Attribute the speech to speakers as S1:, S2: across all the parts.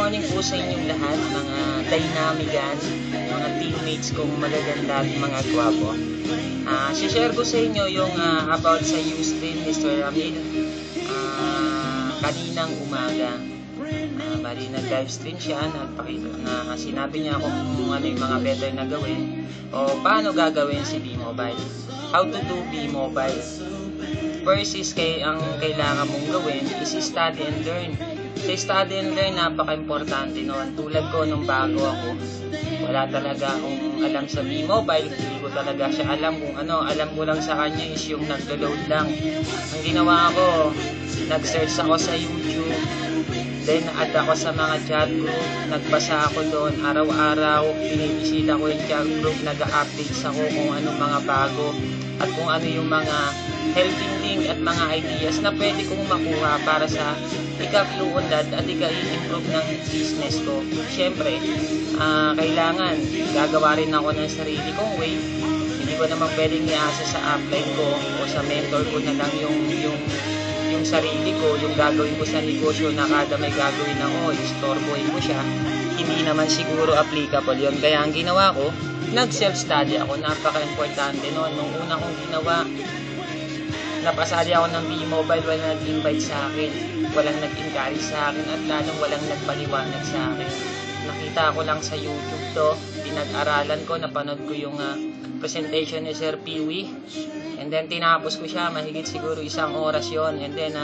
S1: morning po sa inyong lahat, mga dynamigan, mga teammates kong magaganda at mga gwapo. Share ko sa inyo yung about sa Ustream, Mr. Ramil, kaninang umaga. Bali, nag-live stream siya, sinabi niya kung ano yung mga better na gawin o paano gagawin si B-Mobile. How to do B-Mobile. First is ang kailangan mong gawin is study and learn. Sa study and learn, napaka-importante noon. Tulad ko nung bago ako, wala talaga akong alam sa B-Mobile, hindi ko talaga siya alam kung ano. Alam ko lang sa kanya is yung naglo-load lang. Ang ginawa ko, nag-search ako sa YouTube, then add ako sa mga chat group, nagbasa ako doon araw-araw, binibisita ko yung chat group, nag-updates ako kung anong mga bago at kung ano yung mga helping link at mga ideas na pwede kong makuha para sa ika-unlad at ika-improve ng business ko. Siyempre, kailangan gagawa rin ako ng sarili kong way. Hindi ko naman pwedeng iasa sa upline ko o sa mentor ko na lang yung sarili ko, yung gagawin ko sa negosyo na kada may gagawin ako, istorbohin ko siya. Hindi naman siguro applicable yun. Kaya ang ginawa ko, nag-self-study ako. Napaka-importante noon. Nung una kong ginawa, napasali ako ng B-Mobile, walang nag-invite sa akin, walang nag-encourage sa akin, at lalong walang nagpaliwanag sa akin. Nakita ko lang sa YouTube to, pinag-aralan ko, napanood ko yung presentation ni Sir Piwi, and then tinapos ko siya, mahigit siguro 1 oras yon, and then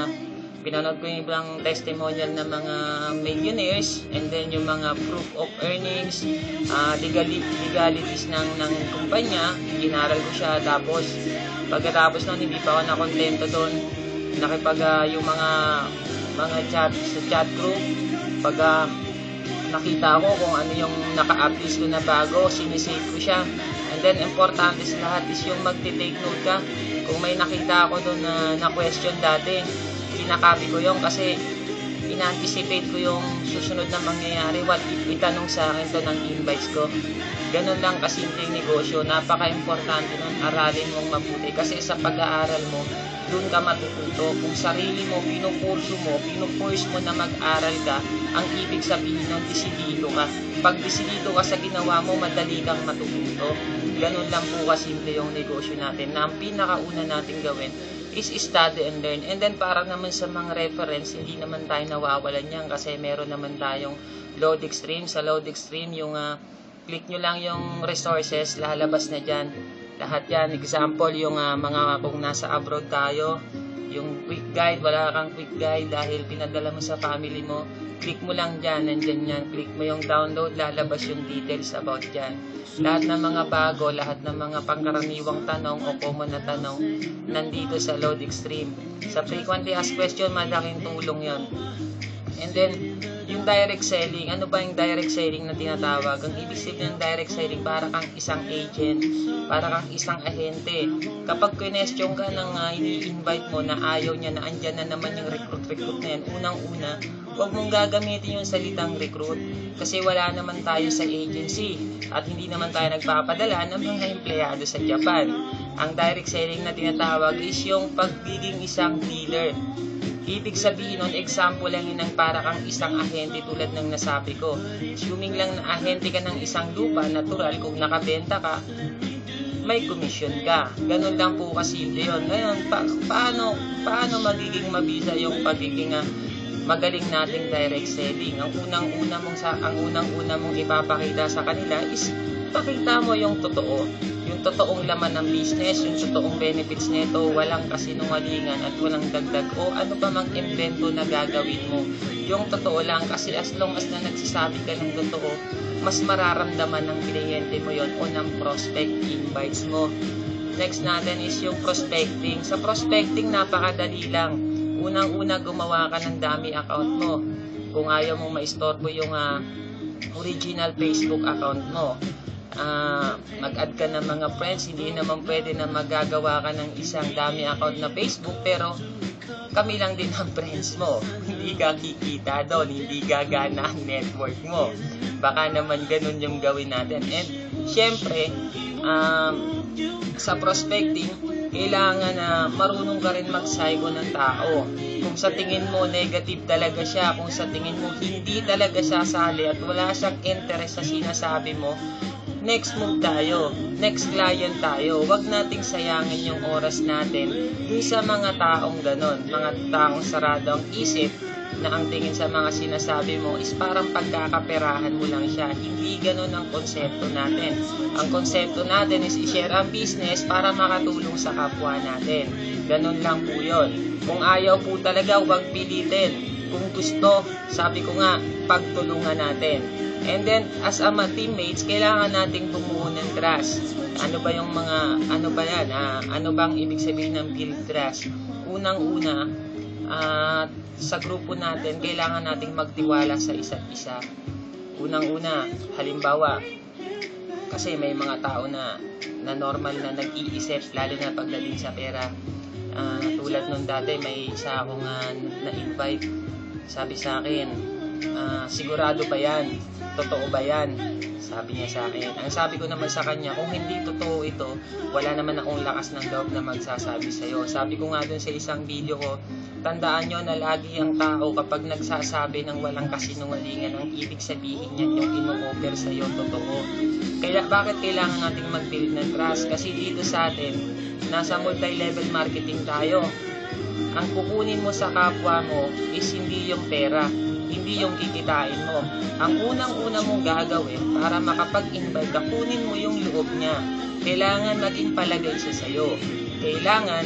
S1: pinanood ko yung ibang testimonial ng mga millionaires, and then yung mga proof of earnings, legalities ng kumpanya, inaral ko siya. Tapos pagkatapos nun, hindi pa ako nakontento doon, yung mga chat sa chat group, pag nakita ko kung ano yung naka-updates ko na bago, sinisave ko siya. And then importante sa lahat is yung magti-take note ka. Kung may nakita ako doon na question dati, kinakopy ko yung kasi ina-anticipate ko yung susunod na mangyayari. What if itanong sa akin to ng invites ko? Ganun lang kasimpleng negosyo. Napaka-importante nun, aralin mong mabuti. Kasi sa pag-aaral mo, doon ka matututo. Kung sarili mo, pinupurse mo na mag-aral ka, ang ibig sabihin nun, desidido ka. Pag desidido ka sa ginawa mo, madali kang matututo. Ganun lang po kasimple yung negosyo natin. Na ang pinakauna natin gawin is study and learn. And then para naman sa mga reference, hindi naman tayo nawawalan yan kasi meron naman tayong load extreme. Sa load extreme, yung click nyo lang yung resources, lalabas na dyan. Lahat yan. Example, yung mga kung nasa abroad tayo, yung quick guide, wala kang quick guide dahil pinadala mo sa family mo, click mo lang dyan, nandyan yan. Click mo yung download, lalabas yung details about dyan. Lahat ng mga bago, lahat ng mga pangkaraniwang tanong o common na tanong, nandito sa load extreme. Sa frequently asked question, malaking tulong yon. And then, yung direct selling, ano ba yung direct selling na tinatawag? Ang ibig sabihin ng direct selling, para kang isang agent, para kang isang ahente. Kapag question ka ng ini-invite mo na ayaw niya, na andyan na naman yung recruit na yan, unang-una, huwag mong gagamitin yung salitang recruit kasi wala naman tayo sa agency at hindi naman tayo nagpapadala ng mga empleyado sa Japan. Ang direct selling na tinatawag is yung pagiging isang dealer. Ibig sabihin nun, example lang yun ng para kang isang ahente tulad ng nasabi ko. Assuming lang na ahente ka ng isang lupa, natural, kung nakabenta ka, may commission ka. Ganun lang po kasimple yun. Ngayon, paano magiging mabisa yung pagiging magaling nating direct selling? Ang unang-una mong ipapakita sa kanila is pakita mo yung totoo. Yung totoong laman ng business, yung totoong benefits nito, walang kasinungalingan at walang dagdag o ano pa mang invento na gagawin mo. Yung totoo lang, kasi as long as na nagsasabi ka ng totoo, mas mararamdaman ng kliyente mo yon o ng prospect invites mo. Next natin is yung prospecting. Sa prospecting, napakadali lang. Unang-una, gumawa ka ng dummy account mo. Kung ayaw mong maistorbo yung original Facebook account mo, mag-add ka ng mga friends. Hindi naman pwede na magagawa ka ng isang dummy account na Facebook pero kami lang din ang friends mo. Hindi ka kikita doon, hindi gagana ang network mo. Baka naman ganun yung gawin natin. And syempre, sa prospecting, kailangan na marunong ka rin mag-psycho ng tao. Kung sa tingin mo negative talaga siya, kung sa tingin mo hindi talaga siya sali at wala siyang interest sa sinasabi mo, next move tayo, next client tayo. Huwag nating sayangin yung oras natin dun sa mga taong ganon, mga taong sarado ang isip na ang tingin sa mga sinasabi mo is parang pagkakaperahan mo lang siya. Hindi ganon ang konsepto natin. Ang konsepto natin is i-share ang business para makatulong sa kapwa natin. Ganon lang po yun. Kung ayaw po talaga, huwag pilitin. Kung gusto, sabi ko nga, pagtulungan natin. And then, as a teammates, kailangan nating bumuo ng trust. Ano ba yung mga, ano ba yan? Ano bang ibig sabihin ng build trust? Unang-una, sa grupo natin, kailangan nating magtiwala sa isa't isa. Unang-una, halimbawa, kasi may mga tao na normal na nag-iisip, lalo na pagdating sa pera. Tulad nung dati, may isa akong na-invite. Sabi sa akin, sigurado ba yan? Totoo ba yan? Sabi niya sa akin. Ang sabi ko naman sa kanya, kung hindi totoo ito, wala naman akong lakas ng loob na magsasabi sa'yo. Sabi ko nga dun sa isang video ko, tandaan nyo na lagi ang tao kapag nagsasabi ng walang kasinungalingan, ang ibig sabihin niyan yung ino-offer sa'yo totoo. Kaya bakit kailangan nating mag-build ng trust? Kasi dito sa atin, nasa multi-level marketing tayo. Ang kukunin mo sa kapwa mo is hindi yung pera, hindi yung kikitain mo. Ang unang-una mong gagawin para makapag-invite ka, kunin mo yung loob niya. Kailangan maging palagay siya sa'yo. Kailangan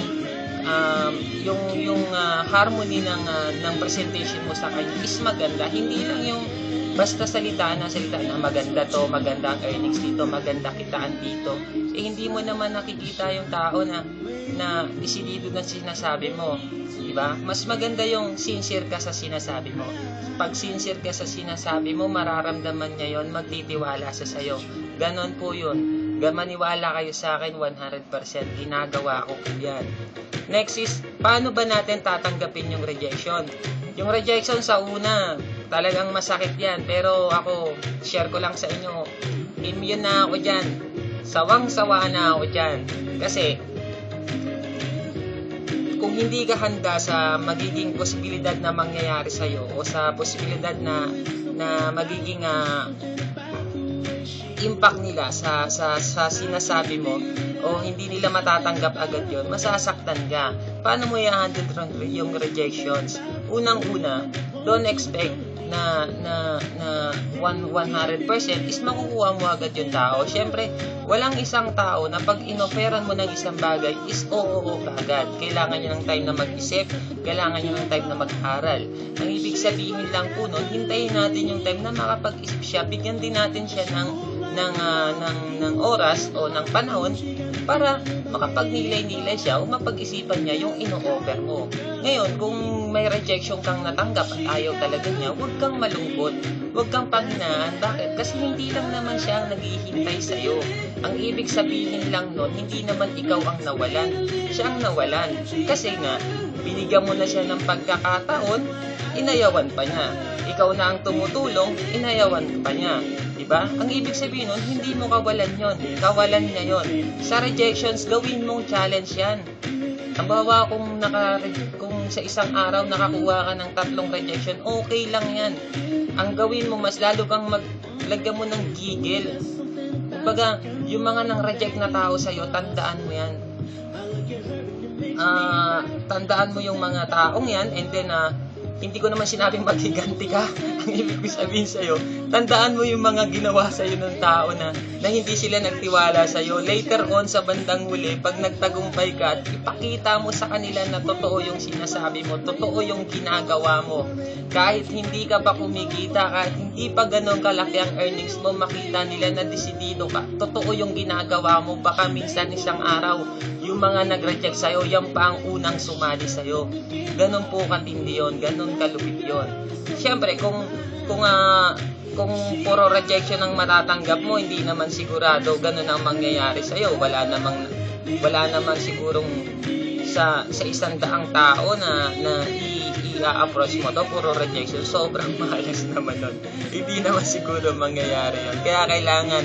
S1: yung harmony ng presentation mo sa kanya is maganda. Hindi lang yung basta salita na maganda to, maganda ang earnings dito, maganda kitaan dito. Hindi mo naman nakikita yung tao na desidido na sinasabi mo. Diba? Mas maganda yung sincere ka sa sinasabi mo. Pag sincere ka sa sinasabi mo, mararamdaman niya yon, magtitiwala sa sayo. Ganon po yun. Maniwala kayo sa akin 100%. Ginagawa ko yan. Next is, paano ba natin tatanggapin yung rejection? Yung rejection sa una, talagang masakit yan. Pero ako, share ko lang sa inyo, immune na ako dyan. Sawang-sawa na ako dyan. Kasi, kung hindi ka handa sa magiging posibilidad na mangyayari sa'yo o sa posibilidad na magiging impact nila sa sinasabi mo o hindi nila matatanggap agad yon, masasaktan ka. Paano mo i-handle yung rejections? Unang-una, don't expect na 100% is makukuha mo agad yung tao. Siyempre, walang isang tao na pag inoferan mo ng isang bagay is oo agad. Kailangan niya ng time na mag-isip, kailangan niya ng time na mag-aral. Ang ibig sabihin lang po nun, hintayin natin yung time na makapag-isip siya, bigyan din natin siya ng oras o ng panahon para makapagnilay-nilay siya o mapag-isipan niya yung ino-offer mo. Ngayon, kung may rejection kang natanggap at ayaw talaga niya, huwag kang malungkot, huwag kang panghinaan. Bakit? Kasi hindi lang naman siya ang naghihintay sa'yo. Ang ibig sabihin lang nun, hindi naman ikaw ang nawalan, siya ang nawalan. Kasi nga, binigyan mo na siya ng pagkakataon, inayawan pa niya. Ikaw na ang tumutulong, inayawan pa niya. Diba? Ang ibig sabihin nun, hindi mo kawalan yon, kawalan niya yon. Sa rejections, gawin mong challenge yan. Ang bawa kung sa isang araw nakakuha ka ng 3 rejection, okay lang yan. Ang gawin mo, mas lalo kang maglagyan mo ng gigil. Kumbaga, yung mga nang reject na tao sa'yo, tandaan mo yan. Tandaan mo yung mga taong yan, and then hindi ko naman sinabing maghiganti ka. Ang ibig ko sabihin sa'yo, tandaan mo yung mga ginawa sa'yo ng tao na hindi sila nagtiwala sa'yo. Later on, sa bandang huli, pag nagtagumpay ka, ipakita mo sa kanila na totoo yung sinasabi mo, totoo yung ginagawa mo. Kahit hindi ka pa kumikita, kahit hindi pa ganun kalaki ang earnings mo, makita nila na desidido ka. Totoo yung ginagawa mo, baka minsan isang araw, yung mga nag-reject sa'yo, yan pa ang unang sumali sa'yo. Ganun po katindi yun, ganun kalupit yun. Siyempre, kung puro rejection ang matatanggap mo, hindi naman sigurado ganun ang mangyayari sa'yo. Wala naman sigurong sa 100 tao na i-approach mo to, puro rejection. Sobrang malas naman nun. Hindi naman siguro mangyayari yun. Kaya kailangan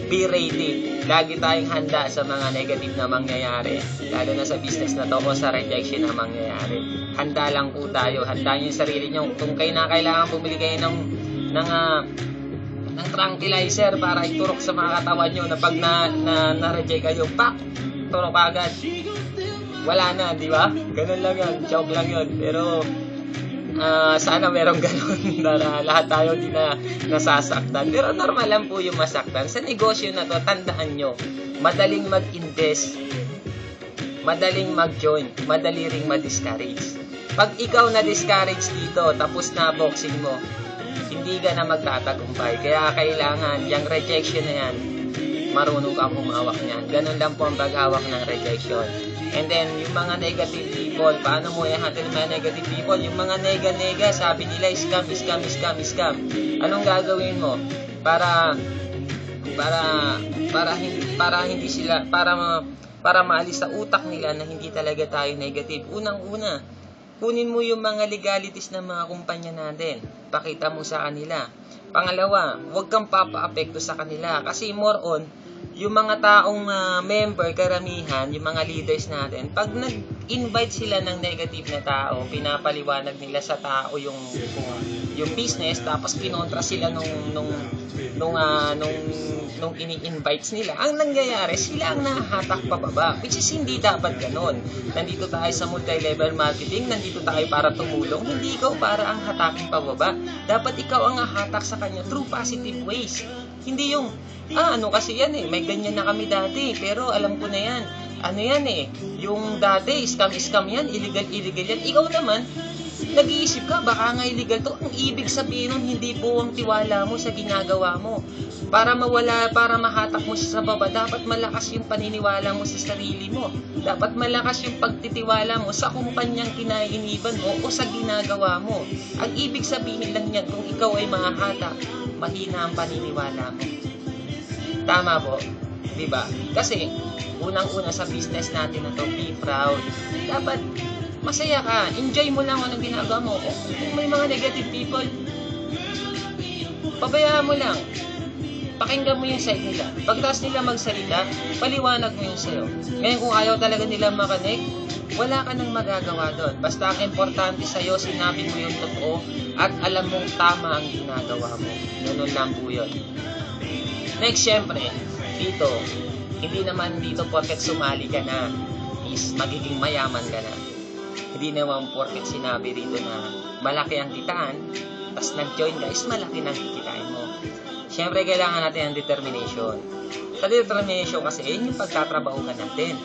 S1: be ready. Lagi tayong handa sa mga negative na mangyayari. Lalo na sa business na to o sa rejection na mangyayari. Handa lang po tayo. Handa nyo yung sarili nyo. Kung kayo na kailangan bumili kayo ng tranquilizer para iturok sa mga katawan nyo na pag na-reject kayo, pak! Turok agad. Wala na, di ba? Ganun lang yun. Joke lang yun. Pero sana merong ganun na lahat tayo di na nasasaktan. Pero normal lang po yung masaktan. Sa negosyo na to, tandaan nyo, madaling mag-invest, madaling mag-join, madali ring ma-discourage. Pag ikaw na-discourage dito, tapos na boxing mo, hindi ka na magtatagumpay. Kaya kailangan, yung rejection na yan, marunong kang humawak niyan. Ganun lang po ang paghawak ng rejection. And then, yung mga negative people, paano mo i-handle mga negative people? Yung mga nega-nega, sabi nila, scam, scam, scam, scam. Anong gagawin mo? Para hindi sila, para maalis sa utak nila na hindi talaga tayo negative. Unang-una, kunin mo yung mga legalities ng mga kumpanya natin. Pakita mo sa kanila. Pangalawa, huwag kang papa-apekto sa kanila. Kasi more on, yung mga taong member, karamihan, yung mga leaders natin, pag nag-invite sila ng negative na tao, pinapaliwanag nila sa tao yung business, tapos kinontra sila nung ini-invites nila, ang nangyayari, sila ang nahahatak pababa, which is hindi dapat ganon. Nandito tayo sa multi-level marketing, nandito tayo para tumulong, hindi ikaw para ang hataking pababa. Dapat ikaw ang hahatak sa kanya through positive ways. Hindi yung, ano kasi yan may ganyan na kami dati, pero alam ko na yan. Ano yan yung dati, scam yan, illegal yan. Ikaw naman, nag-iisip ka, baka nga illegal to. Ang ibig sabihin nun, hindi buwang tiwala mo sa ginagawa mo. Para mahatak mo siya sa baba, dapat malakas yung paniniwala mo sa sarili mo. Dapat malakas yung pagtitiwala mo sa kumpanyang kinainiban mo o sa ginagawa mo. Ang ibig sabihin lang yan, kung ikaw ay mahahatak, mahina ang paniniwala mo. Tama po, di ba? Kasi, unang-una sa business natin na to, be proud. Dapat, masaya ka. Enjoy mo lang anong ginagawa mo. Kung may mga negative people, pabayaan mo lang. Pakinggan mo yung side nila. Pagtas nila magsalita, paliwanag mo yung sayo. Ngayon kung ayaw talaga nila makanig, wala ka nang magagawa doon. Basta ang importante sa'yo, sinabi mo yung totoo at alam mong tama ang ginagawa mo. Ganun lang po yun. Next, syempre, dito, hindi naman dito porket sumali ka na is magiging mayaman ka na. Hindi naman porket sinabi rito na malaki ang kitaan, tas nag-join ka is malaki nang kikitain mo. Siyempre, kailangan natin ang determination. Sa determination kasi, yun yung pagtatrabahuhan natin.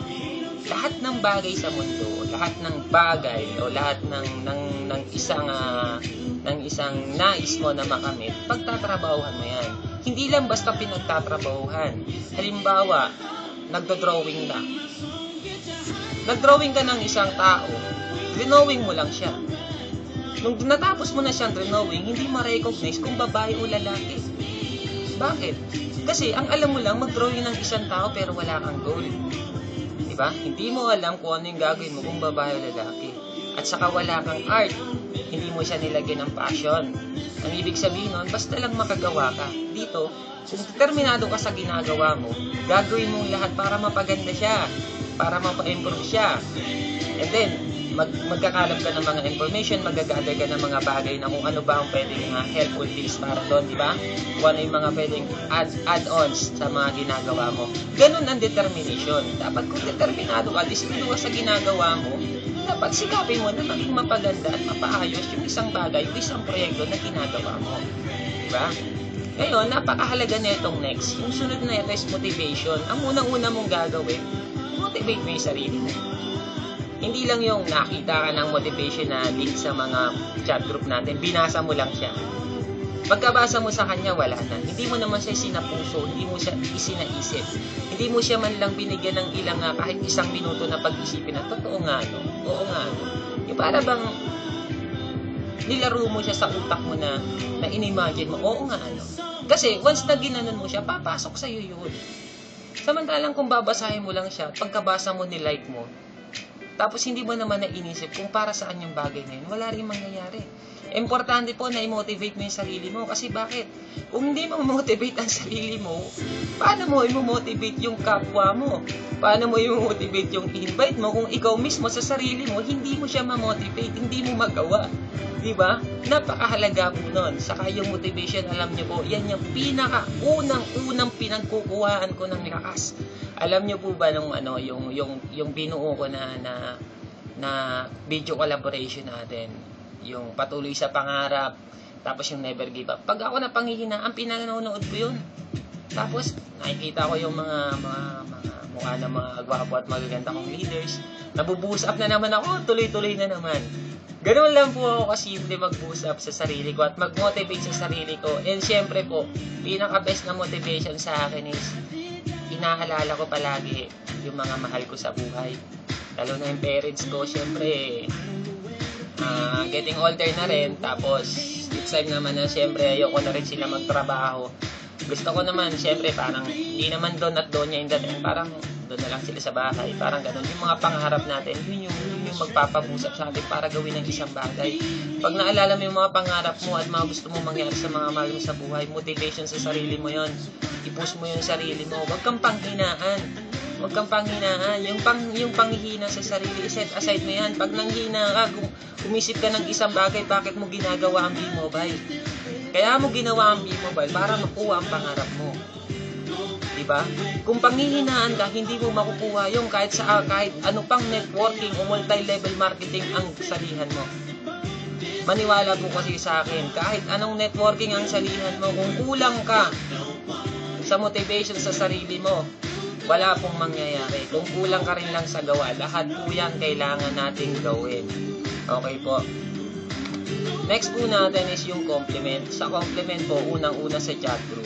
S1: Lahat ng bagay sa mundo, lahat ng bagay o lahat ng isang nais mo na makamit, pagtatrabahuhan mo yan. Hindi lang basta pinagtatrabahuhan. Halimbawa, nagdo-drawing ka. Nag-drawing ka ng isang tao, drawing mo lang siya. Nung natapos mo na siyang drawing, hindi ma-recognize kung babae o lalaki. Bakit? Kasi ang alam mo lang, mag-drawing ng isang tao pero wala kang goal. Diba? Hindi mo alam kung ano yung gagawin mo kung babae o lalaki. At saka wala kang art. Hindi mo siya nilagyan ng passion. Ang ibig sabihin nun, basta lang makagawa ka. Dito, kung determinado ka sa ginagawa mo, gagawin mong lahat para mapaganda siya, para mapa-improve siya. And then, magkakalap ka ng mga information, magagather ka ng mga bagay na kung ano ba ang pwedeng helpful tips para doon, di ba? Kung ano yung mga pwedeng add-ons sa mga ginagawa mo. Ganun ang determination. Dapat kung determinado ka, disiplino ka sa ginagawa mo, dapat sikapin mo na maging mapaganda at mapaayos yung isang bagay o isang proyekto na ginagawa mo. Diba? Ngayon, napakahalaga na itong next. Yung sunod na ito is motivation. Ang unang-una mong gagawin, motivate mo yung sarili mo. Hindi lang yung nakita ka ng motivation na link sa mga chat group natin, binasa mo lang siya. Pagkabasa mo sa kanya, wala na. Hindi mo naman siya sinapuso, hindi mo siya isinaisip. Hindi mo siya man lang binigyan ng ilang kahit isang minuto na pag-isipin na totoo nga no, oo nga no. Yung para bang nilaro mo siya sa utak mo na in-imagine mo, oo nga ano. Kasi once na ginanon mo siya, papasok sa'yo yun. Samantalang kung babasahin mo lang siya, pagkabasa mo ni-like mo, tapos hindi mo naman nainisip kung para saan yung bagay na yun, wala rin mangyayari. Importante po na i-motivate mo yung sarili mo. Kasi bakit? Kung hindi mo motivate ang sarili mo, paano mo i-motivate yung kapwa mo? Paano mo i-motivate yung invite mo kung ikaw mismo sa sarili mo, hindi mo siya ma-motivate, hindi mo magawa? Diba? Napakahalaga po nun. Saka yung motivation, alam nyo po, yan yung pinaka-unang pinagkukuhaan ko ng lakas. Alam nyo po ba nung yung binuo ko na video collaboration natin? Yung patuloy sa pangarap, tapos yung never give up. Pag ako napanghihinaan, pinanonood ko yun. Tapos nakikita ko yung mga mukha ng mga gwapo at magaganda kong leaders. Nabubuhos up na naman ako, tuloy-tuloy na naman. Ganun lang po ako kasimple mag-boost up sa sarili ko at mag-motivate sa sarili ko. And syempre po, pinaka-best na motivation sa akin is inaalala ko palagi yung mga mahal ko sa buhay. Lalo na yung parents ko, syempre getting older na rin. Tapos it's time naman na syempre ayoko na rin sila magtrabaho. Gusto ko naman syempre parang hindi naman doon at doon niya yung parang doon na lang sila sa bahay. Parang ganun. Yung mga pangarap natin, yun yung magpapabusap sa atin para gawin ng isang bagay. Pag naalala mo yung mga pangarap mo at mga gusto mo mangyari sa mga mahal mo sa buhay, motivation sa sarili mo yon. I-push mo yung sarili mo. Huwag kang panghinaan. Huwag kang panghinaan. Yung panghihina sa sarili, set aside mo yan. Pag nanghina ka, kung umisip ka ng isang bagay, bakit mo ginagawa ang B-Mobile? Kaya mo ginawa ang B-Mobile para makuha ang pangarap mo. Diba? Kung panghihinaan ka, hindi mo makukuha yung kahit ano pang networking o multi-level marketing ang salihan mo. Maniwala po kasi sa akin, kahit anong networking ang salihan mo, kung kulang ka sa motivation sa sarili mo, wala pong mangyayari. Kung kulang ka rin lang sa gawa, lahat po yan kailangan nating gawin. Okay po. Next po natin is yung compliment. Sa compliment po, unang-una sa chat group.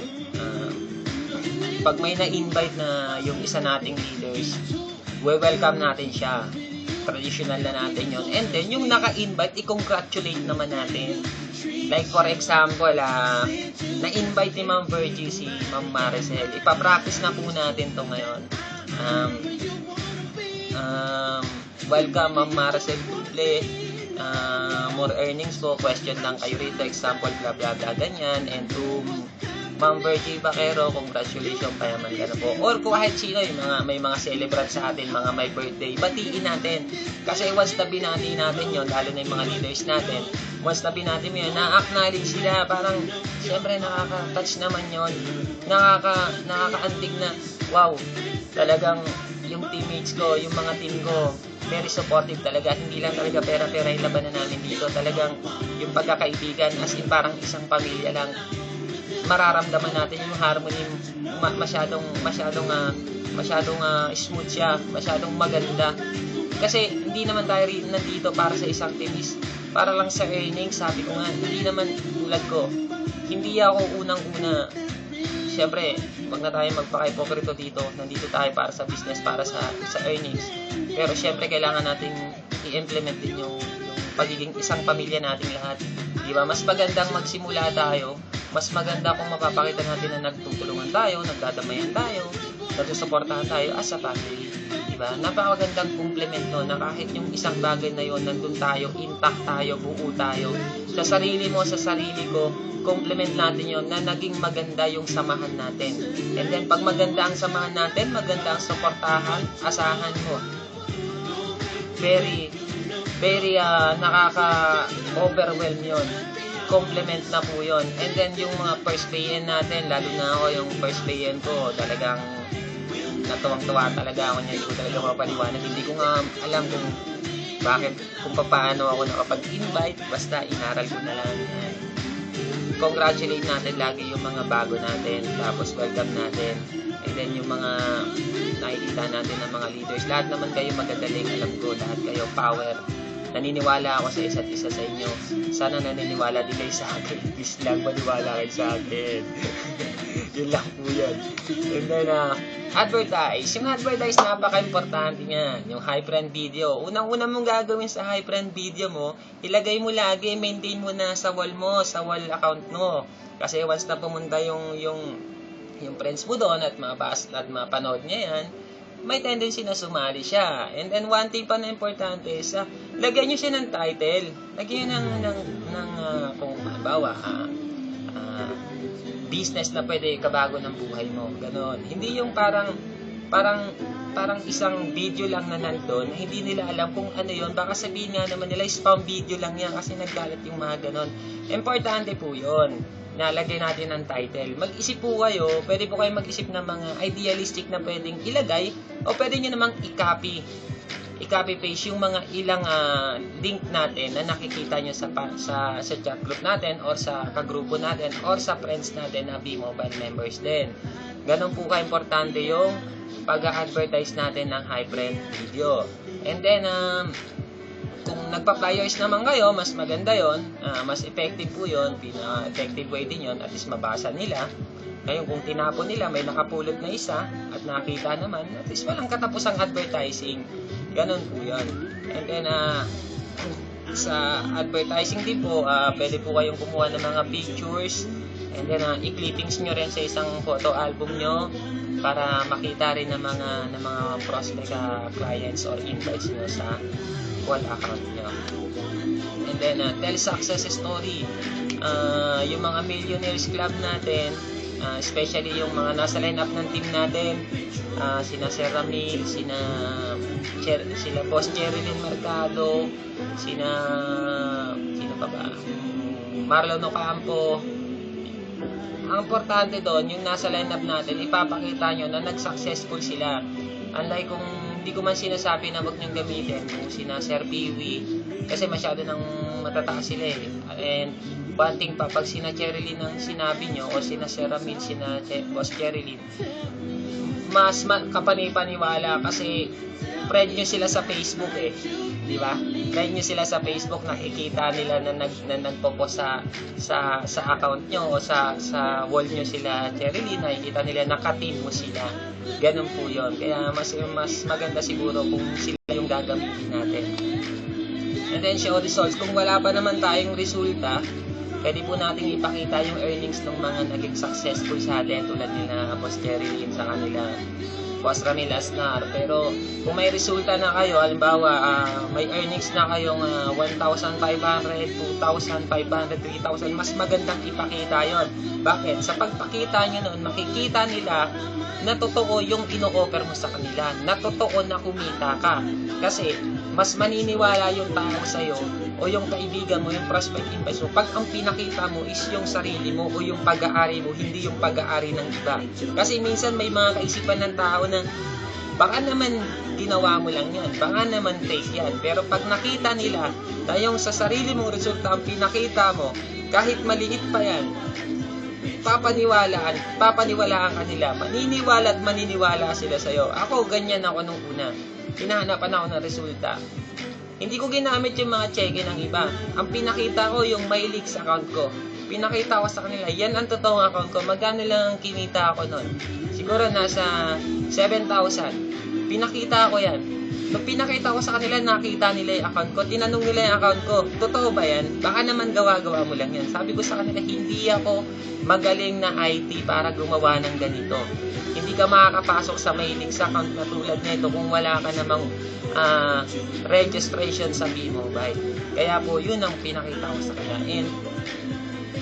S1: Pag may na-invite na yung isa nating leaders, welcome natin siya. Traditional na natin yun. And then, yung naka-invite, i-congratulate naman natin. Like for example, na-invite ni Ma'am Virgie si Ma'am Maricel. Ipapractice na po natin to ngayon. Welcome Ma'am Maricel Tuble. More earnings po. Question lang kayo rito. Example, blah blah blah, ganyan. And to Ma'am Virgie Baquero, congratulations, payaman ka na po. Or kahit sino, may mga celebrant sa atin, mga may birthday, batiin natin. Kasi once na binati natin yun, lalo na yung mga leaders natin, once na binati mo yun, na-acknowledge sila, parang, syempre, nakaka-touch naman yun. Nakaka-antig na, wow, talagang yung teammates ko, yung mga team ko, very supportive talaga. Hindi lang talaga pera-pera yung labanan namin dito. Talagang yung pagkakaibigan, as in parang isang pamilya lang. Mararamdaman natin yung harmony, masyadong smooth siya, masyadong maganda. Kasi hindi naman tayo nandito para sa isang team, para lang sa earnings. Sabi ko nga, hindi naman tulad ko, hindi ako unang-una. Siyempre, wag na tayo magpaka-hipokrito dito. Nandito tayo para sa business, para sa earnings. Pero siyempre, kailangan nating i-implement din yung pagiging isang pamilya nating lahat. Diba? Mas magandang magsimula tayo. Mas maganda kung mapapakita natin na nagtutulungan tayo, nagdadamayan tayo, nagsusuportahan tayo as a family. Diba? Napakagandang compliment no, na kahit yung isang bagay na yon, nandun tayo, intact tayo, buo tayo. Sa sarili mo, sa sarili ko, compliment natin yon na naging maganda yung samahan natin. And then, pag maganda ang samahan natin, maganda ang suportahan, asahan mo. Very nakaka-overwhelm yon. Compliment na po yon. And then yung mga first pay-in natin, lalo na ako yung first pay-in ko, talagang natuwang-tuwa talaga ako niya. Hindi ko talaga mapaliwanag. Hindi ko nga alam kung paano ako nakapag-invite. Basta inaral ko na lang. Congratulate natin lagi yung mga bago natin. Tapos welcome natin. And then yung mga nakikita natin ng mga leaders. Lahat naman kayo magagaling. Alam ko, lahat kayo power. Naniniwala ako sa isa't isa sa inyo. Sana naniniwala din kayo sa akin. Please lang maniwala kayo sa akin. Yun lang po yun. And then, advertise. Yung advertise, napaka-importante yan. Yung high friend video. Unang-una mong gagawin sa high friend video mo, ilagay mo lagi, maintain mo na sa wall mo, sa wall account mo. Kasi once na pumunta yung friends mo doon at mapanood niya yan, may tendency na sumali siya. And then one thing pa na importante is, lagyan nyo siya ng title. Lagyan nyo kung halimbawa, business na pwede kabago ng buhay mo. Ganon. Hindi yung parang isang video lang na nandun, hindi nila alam kung ano yon. Baka sabihin nga naman nila, spam video lang yan kasi naggalat yung mga ganon. Importante po yon, nalagay natin ang title. Mag-isip po kayo, pwede po kayo mag-isip ng mga idealistic na pwedeng ilagay, o pwede nyo namang i-copy paste yung mga ilang link natin na nakikita nyo sa chat group natin, or sa kagrupo natin, or sa friends natin na B-Mobile members din. Ganon po ka-importante yung pag-advertise natin ng hybrid video. And then, kung nagpa-flyers naman kayo, mas maganda yon, mas effective po yon, effective way din yon, at least mabasa nila. Ngayon, kung tinapon nila, may nakapulot na isa, at nakita naman, at least walang katapusang advertising. Ganon po yon. And then, sa advertising din po, pwede po kayong kumuha ng mga pictures, and then, i-clippings nyo rin sa isang photo album nyo, para makita rin ng mga prospect clients or invites nyo sa wall account nyo. And then, tell success story. Yung mga Millionaires Club natin, especially yung mga nasa lineup ng team natin, sina Sir Ramil, sila Boss Jerilyn Mercado, sino pa ba? Marlon Ocampo. Ang importante doon, yung nasa lineup natin, ipapakita nyo na nag-successful sila. Unlike kung hindi ko man sinasabi na wag nyong gamitin, kung sina Sir Piwi, kasi masyado nang matataas sila eh. And one thing pa, pag sina Cherilyn ang sinabi nyo, o sina Sir Ramil, sina Boss Cherilyn, mas kapanipaniwala kasi friend nyo sila sa Facebook eh. Di ba? Friend nyo sila sa Facebook, nakikita nila na nagpo-post sa account nyo o sa wall nyo sila, Cherilyn, nakikita nila nakatin mo sila. Ganun po yun. Kaya mas maganda siguro kung sila yung gagamitin natin. And then show results. Kung wala pa naman tayong resulta, pwede po nating ipakita yung earnings ng mga naging successful sa atin, tulad nila Boss Cherilyn sa kanila, Boss Ramil Asnar. Pero kung may resulta na kayo, halimbawa may earnings na kayong 1,500, 2,500, 3,000, mas magandang ipakita yon. Bakit? Sa pagpakita nyo noon, makikita nila na totoo yung ino-offer mo sa kanila, na totoo na kumita ka. Kasi mas maniniwala yung tao sa'yo o yung kaibigan mo, yung prospect investor, pag ang pinakita mo is yung sarili mo o yung pag-aari mo, hindi yung pag-aari ng iba. Kasi minsan may mga kaisipan ng tao na baka naman ginawa mo lang yan, baka naman fake yan. Pero pag nakita nila na yung sa sarili mong resulta ang pinakita mo, kahit maliit pa yan, papaniwalaan ka nila. Maniniwala at maniniwala sila sa'yo. Ako, ganyan ako nung una. Hinahanapan ako ng resulta. Hindi ko ginamit yung mga cheque ng iba. Ang pinakita ko yung may leaks account ko. Pinakita ko sa kanila, yan ang totoong account ko. Magkano lang ang kinita ako nun? Siguro nasa 7,000. Pinakita ko yan. Nung pinakita ko sa kanila, nakita nila yung account ko. Tinanong nila yung account ko, totoo ba yan? Baka naman gawa-gawa mo lang yan. Sabi ko sa kanila, hindi ako magaling na IT para gumawa ng ganito. Hindi ka makakapasok sa may leaks account na tulad nito kung wala ka namang registration sa B-Mobile. Kaya po, yun ang pinakita ko sa kanila. And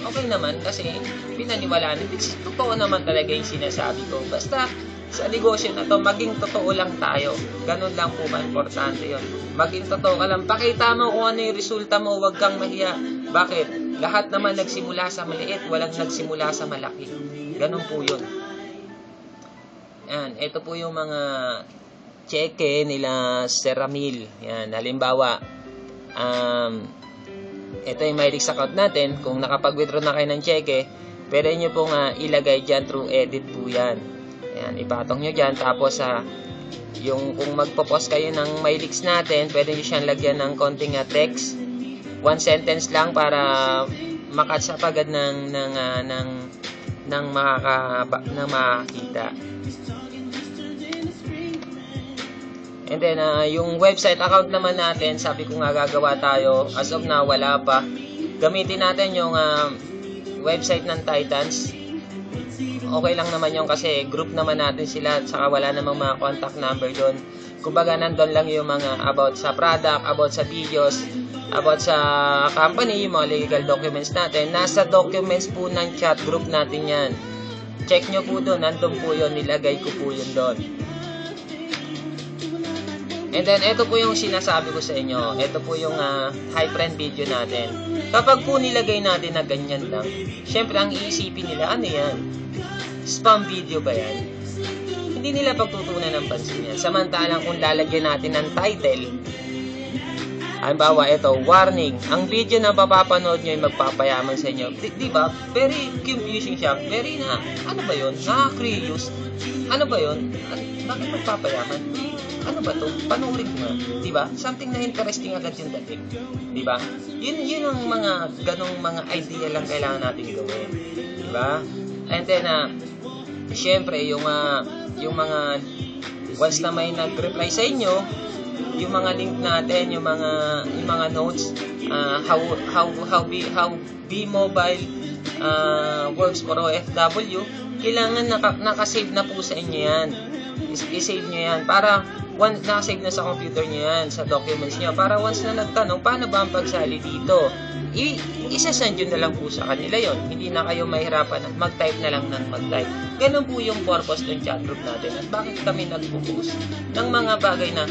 S1: okay naman kasi pinaniwalaan. Totoo naman talaga yung sinasabi ko. Basta sa negosyo na to, maging totoo lang tayo. Ganun lang po ba, importante yun. Maging totoo ka lang. Pakita mo kung ano yung resulta mo, huwag kang mahiya. Bakit? Lahat naman nagsimula sa maliit, walang nagsimula sa malaki. Ganun po yun. Yan, ito po yung mga cheque nila Sir Ramil. Yan, halimbawa, ito yung MyLeaks account natin. Kung nakapag-withdraw na kayo ng cheque, pwede nyo pong ilagay dyan through edit po yan. Yan, ipatong nyo dyan. Tapos, yung kung magpo-post kayo ng MyLeaks natin, pwede nyo siyang lagyan ng konting text. One sentence lang para makatch up agad ng makakita. And then, yung website account naman natin, sabi ko nga gagawa tayo. As of now, wala pa. Gamitin natin yung website ng Titans. okay lang naman yung kasi group naman natin sila at saka wala namang mga contact number doon. Kumbaga nandun lang yung mga about sa product, about sa videos, about sa company, yung mga legal documents natin. Nasa documents po ng chat group natin yan. Check nyo po doon, nandun po yun, nilagay ko po yun doon. And then, ito po yung sinasabi ko sa inyo. Ito po yung high friend video natin. Kapag po nilagay natin na ganyan lang, syempre ang iisipin nila, ano yan? Spam video ba yan? Hindi nila pagtutunan ng pansin yan. Samantalang kung lalagyan natin ng title, halimbawa, ito, warning, ang video na papapanood nyo ay magpapayaman sa inyo. Di ba? Very confusing siya. Very ano ba yun? Nakaka-curious. Ano ba yun? Bakit magpapayaman? Ano ba to? Panurin ko nga. Diba? Something na interesting agad yung dating. Diba? Yun ang mga ganong mga idea lang kailangan natin gawin. Diba? And then, syempre, yung mga once na may nag-reply sa inyo, yung mga link natin, yung mga notes, how be mobile works for OFW, kailangan nakasave na po sa inyo yan. I-save nyo yan para once nakasave na sa computer nyo yan, sa documents nyo, para once na nagtanong, paano ba ang pagsali dito? Isasend nyo na lang po sa kanila yon. Hindi na kayo mahirapan at mag-type na lang ng mag-type. Ganun po yung purpose ng chat group natin. At bakit kami nag-post ng mga bagay na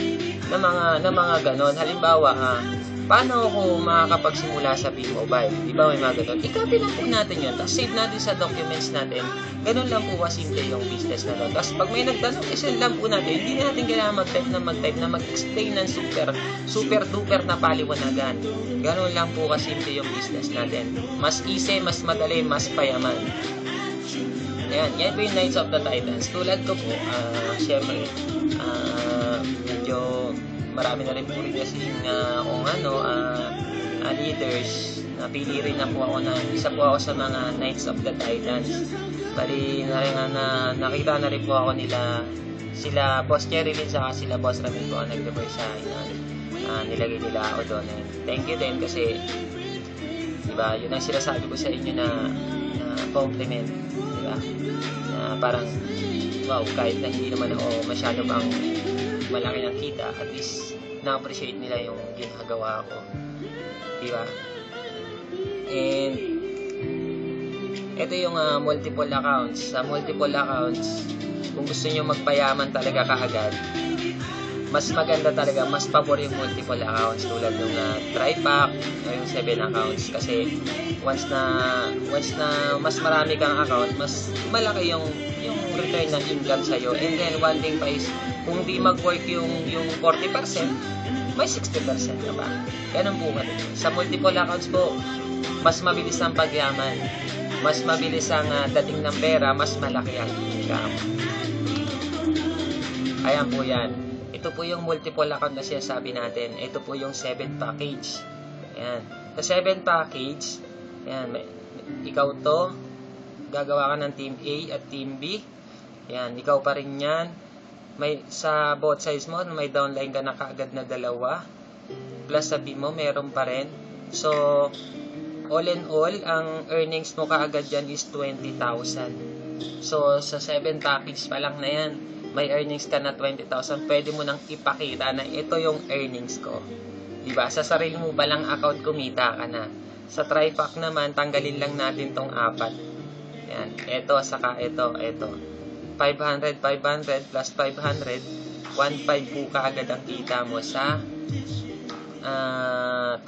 S1: mga ganon. Halimbawa, paano ako makakapagsimula sa B-Mobile? Di ba may mga ganon? I-copy lang po natin yun. Tapos save natin sa documents natin. Ganun lang po kasimple yung business na doon. Tapos pag may nagtanong, isend lang po natin. Hindi natin kailangan mag-type na mag-explain ng super duper na paliwanagan. Ganun lang po kasimple yung business natin. Mas easy, mas madali, mas payaman. Yan po yung Knights of the Titans. Tulad ko po, syempre, medyo marami na rin po rin kasi kung leaders. Napili rin na po ako na isa po ako sa mga Knights of the Titans. Bali nakita na rin po ako sila Boss Cherry Lynn saka sila Boss Ramil po ang nag-refer sa akin. Nilagay nila ako doon. Thank you din kasi diba, yun ang sinasabi ko sa inyo na compliment, diba? Parang wow, kahit na hindi naman ako masyado pang malaki ng kita, at least na-appreciate nila yung ginagawa ko, diba? And ito yung multiple accounts. Sa multiple accounts, kung gusto nyo magpayaman talaga kaagad, mas maganda talaga, mas pabor yung multiple accounts tulad ng TriPack o yung 7 accounts. Kasi once na mas marami kang account, mas malaki yung return ng income sa'yo. And then one thing pa is, kung di mag-work yung 40%, may 60% ka pa. Ganun po ka. Sa multiple accounts po, mas mabilis ang pagyaman, mas mabilis ang dating ng pera, mas malaki ang income. Ayan po yan. Ito po yung multiple account na sinasabi natin. Ito po yung 7 package. Ayan. Sa 7 package, ayan, ikaw to, gagawa ka ng Team A at Team B. Ayan, ikaw pa rin yan. May, sa both sides mo, may downline ka na kaagad na 2. Plus sa B mo, meron pa rin. So, all in all, ang earnings mo kaagad dyan is 20,000. So, sa 7 package pa lang na yan, may earnings ka na 20,000, pwede mo nang ipakita na ito yung earnings ko. Diba? Sa sarili mo pa lang account, kumita ka na. Sa TriPack naman, tanggalin lang natin tong 4. Yan. Ito, saka ito. 500 plus 500, 1.5 po kaagad ang kita mo sa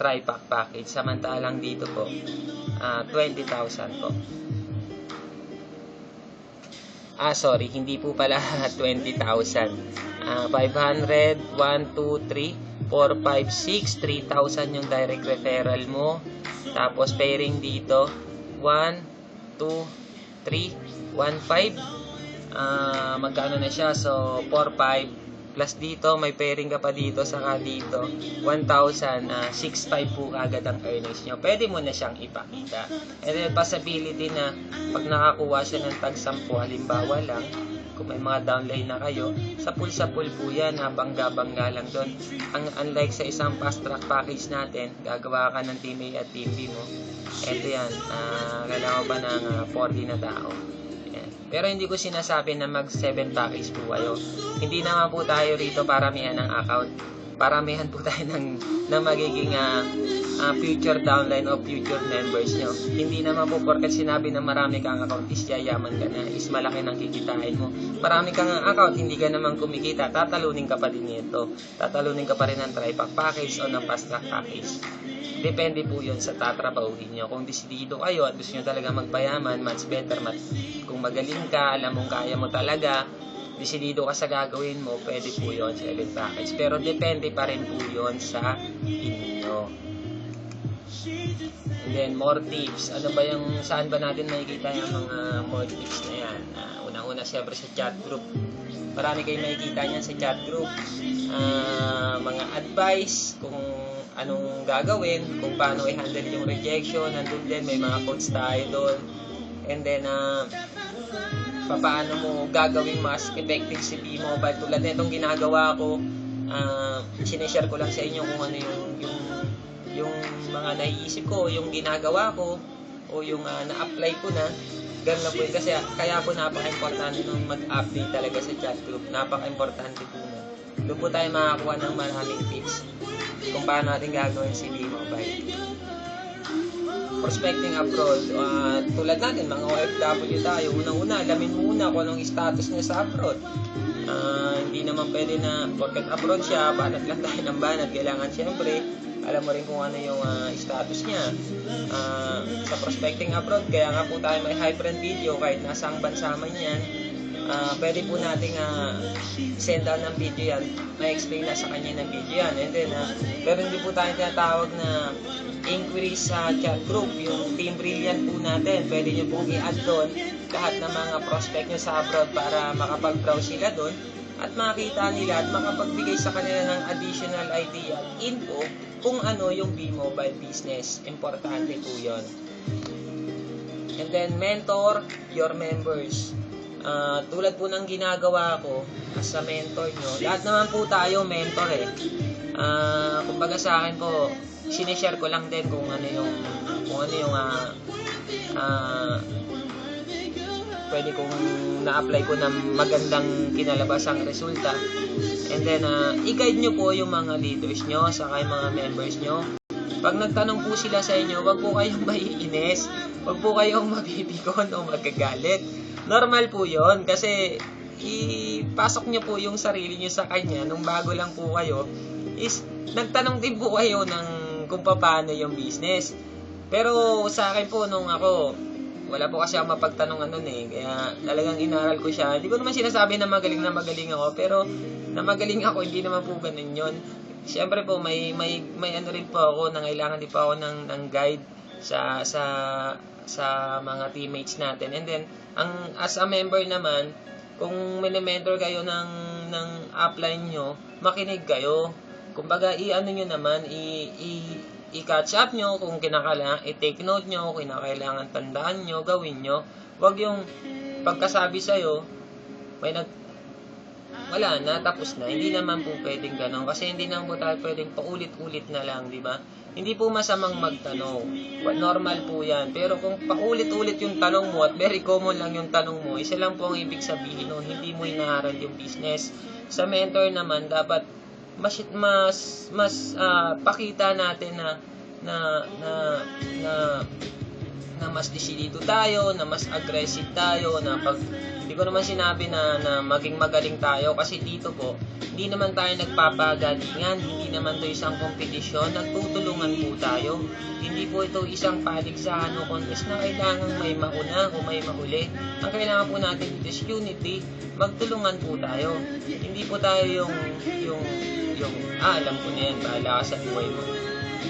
S1: TriPack package. Samantalang dito po, 20,000 po. Sorry, hindi po pala 20,000. 500, 1, 2, 3, 4, 5, 6, 3,000 yung direct referral mo. Tapos pairing dito, 1, 2, 3, 1, 5. Magkano na siya? So, 4, 5. Plus dito, may pairing ka pa dito, saka dito, 1,000, 6,500 po agad ang earnings nyo. Pwede mo na siyang ipakita. And then, possibility na pag nakakuha siya ng tag 10, halimbawa lang, kung may mga downline na kayo, sa pool po yan, bangga-bangga lang doon. Unlike sa isang fast track package natin, gagawa ka ng Team A at Team B mo. Ito yan, kailangan ba ng 40 na tao. Yan. Pero hindi ko sinasabi na mag 7 package po kayo. Hindi naman po tayo rito paramihan ng account. Paramihan po tayo ng magiging future downline o future members nyo. Hindi naman po porket sinabi na marami kang account is yayaman ka na, is malaki nang kikitain mo. Marami kang account, hindi ka naman kumikita, tatalunin ka pa din nito. Tatalunin ka pa rin ng tri-pack package o ng fast track package. Depende po yun sa tatrabahuhin nyo. Kung desidido kayo at gusto nyo talaga magpayaman, much better. Kung magaling ka, alam mong kaya mo talaga, desidido ka sa gagawin mo, pwede po yun sa 7 package. Pero depende pa rin po yun sa inyo. And then, more tips. Ano ba yung, saan ba natin makikita yung mga more tips na yan? Unang-una, syempre sa chat group. Marami kayong makikita niyan sa chat group. Mga advice, kung anong gagawin, kung paano i-handle yung rejection, nandun din, may mga codes tayo doon. And then, paano mo gagawing mas effective si B-Mobile. Tulad na itong ginagawa ko, sineshare ko lang sa inyo kung ano yung mga naiisip ko, yung ginagawa ko, o yung na-apply ko na. Ganun lang po yun. Kasi kaya po napaka-importante nung mag-update talaga sa chat group. Napaka-importante po na. Doon po tayo makakuha ng maraming tips kung paano natin gagawin si B-Mobile. Prospecting abroad, tulad natin, mga OFW tayo, unang-una, alamin muna kung anong status niya sa abroad. Hindi naman pwede na, porket abroad siya, banat lang tayo ng banat. Kailangan siyempre, alam mo rin kung ano yung status niya. Sa prospecting abroad, kaya nga po tayo may hybrid video, kahit nasa ang bansa man yan, pwede po nating send down ng video yan, ma-explain na sa kanya ng video yan. And then, pero hindi po tayo tinatawag na inquiries sa chat group, yung Team Brilliant po natin, pwede nyo pong i-add doon lahat ng mga prospect nyo sa abroad para makapag-browse sila doon at makita nila at makapagbigay sa kanila ng additional idea at info kung ano yung B-Mobile business. Importante po yun. And then, mentor your members. Tulad po ng ginagawa ko as a mentor nyo, lahat naman po tayo mentor eh. Kumbaga sa akin po, sinishare ko lang din kung ano yung pwede kong na-apply ko na magandang kinalabasang resulta. And then, i-guide nyo po yung mga leaders nyo, saka yung mga members nyo. Pag nagtanong po sila sa inyo, wag po kayong maiinis, wag po kayong mabibikon o magagalit. Normal po yon kasi ipasok nyo po yung sarili nyo sa kanya nung bago lang po kayo, is nagtanong din po kayo ng kung paano yung business. Pero sa akin po, nung ako, wala po kasi ako mapagtanungan nun eh. Kaya talagang inaral ko siya. Hindi ko naman sinasabi na magaling ako. Pero na magaling ako, hindi naman po ganun yun. Siyempre po, may ano rin po ako, nangailangan din po ako ng guide sa mga teammates natin. And then, as a member naman, kung mini-mentor kayo ng upline nyo, makinig kayo. Kumbaga, i-ano nyo naman, i-catch up nyo kung kinakailangan, i-take note nyo, kung kinakailangan tandaan nyo, gawin nyo. Huwag yung pagkasabi sa'yo, wala na, tapos na. Hindi naman po pwedeng gano'n. Kasi hindi naman po tayo pwedeng paulit-ulit na lang, di ba? Hindi po masamang magtanong. Normal po yan. Pero kung paulit-ulit yung tanong mo at very common lang yung tanong mo, isa lang po ang ibig sabihin nun, hindi mo inaaral yung business. Sa mentor naman, dapat mas pakita natin na mas desidido tayo, na mas aggressive tayo, na pag hindi ko naman sinabi na maging magaling tayo kasi dito po, hindi naman tayo nagpapagalingan, hindi naman to isang kompetisyon, nagtutulungan po tayo. Hindi po ito isang paligsahan o contest na kailangan may mauna o may mahuli. Ang kailangan po natin dito is unity, magtulungan po tayo. Hindi po tayo yung alam ko na yan, bahala ka sa buhay mo.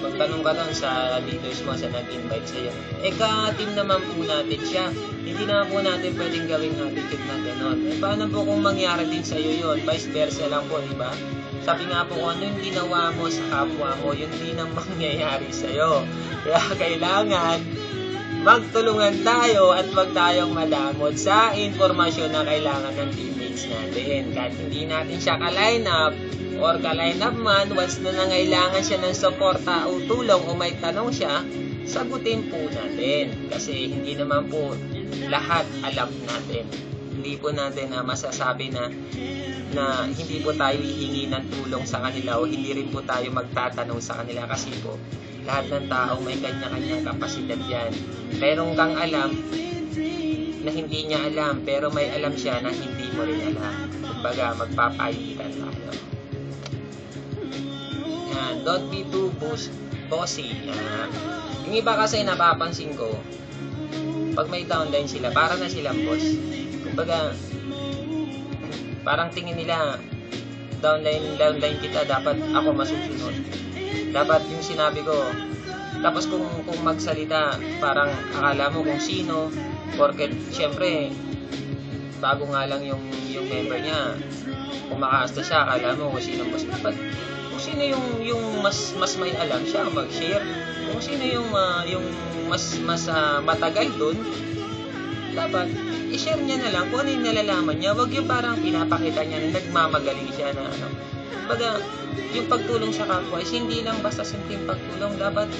S1: Magtanong ka lang sa leaders mo, sa nag-invite sa'yo. Ka-team naman po natin siya. Hindi naman po natin pwedeng gawing attitude na gano'n. Paano po kung mangyari din sa'yo yun? Vice versa lang po, diba? Sabi nga po, kung ano yung ginawa mo sa kapwa mo, yun din ang mangyayari sa'yo. Kaya kailangan magtulungan tayo at wag tayong madamot sa informasyon na kailangan ng teammates natin. Kahit hindi natin siya ka-line up or ka-line up man, once na nangailangan siya ng suporta o tulong o may tanong siya, sagutin po natin. Kasi hindi naman po lahat alam natin. hindi po natin masasabi na hindi po tayo hihingi ng tulong sa kanila o hindi rin po tayo magtatanong sa kanila kasi po lahat ng tao may kanya-kanyang kapasidad yan. Meron kang alam na hindi niya alam pero may alam siya na hindi mo rin alam. Kumbaga magpapayitan tayo. Yan, don't be too bossy. Yung iba kasi napapansin ko pag may downline sila, para na silang boss. Kumbaga, parang tingin nila, downline kita, dapat ako masusunod. Dapat yung sinabi ko, tapos kung magsalita, parang akala mo kung sino, porket, syempre, bago nga lang yung member niya, kumakaasta siya, akala mo kung sino mas dapat. Kung sino yung mas may alam siya, mag-share. Kung sino yung mas matagal dun, dapat i-share niya na lang kung ano yung nalalaman niya. Wag yung parang pinapakita niya na nagmamagaling siya na ano. Baga, yung pagtulong sa kapwa is hindi lang basta simpleng pagtulong. Dapat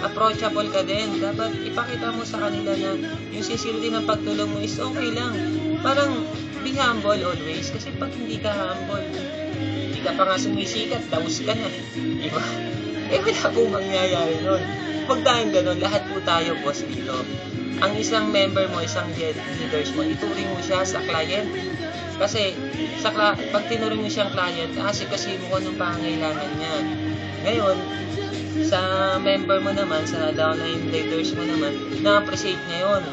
S1: approachable ka din. Dapat ipakita mo sa kanila na yung sincerity ng pagtulong mo is okay lang. Parang be humble always. Kasi pag hindi ka humble, hindi ka pa nga sumisikat, daos ka na. Diba? Wala pong mangyayari nun. Huwag tayong ganun. Lahat po tayo, boss, dito. Ang isang member mo, isang leaders mo, ituring mo siya sa client. Kasi, pag tinuring mo siyang client, kasi mo kung anong pangangailangan niya. Ngayon, sa member mo naman, sa downline leaders mo naman, na-appreciate niya yun.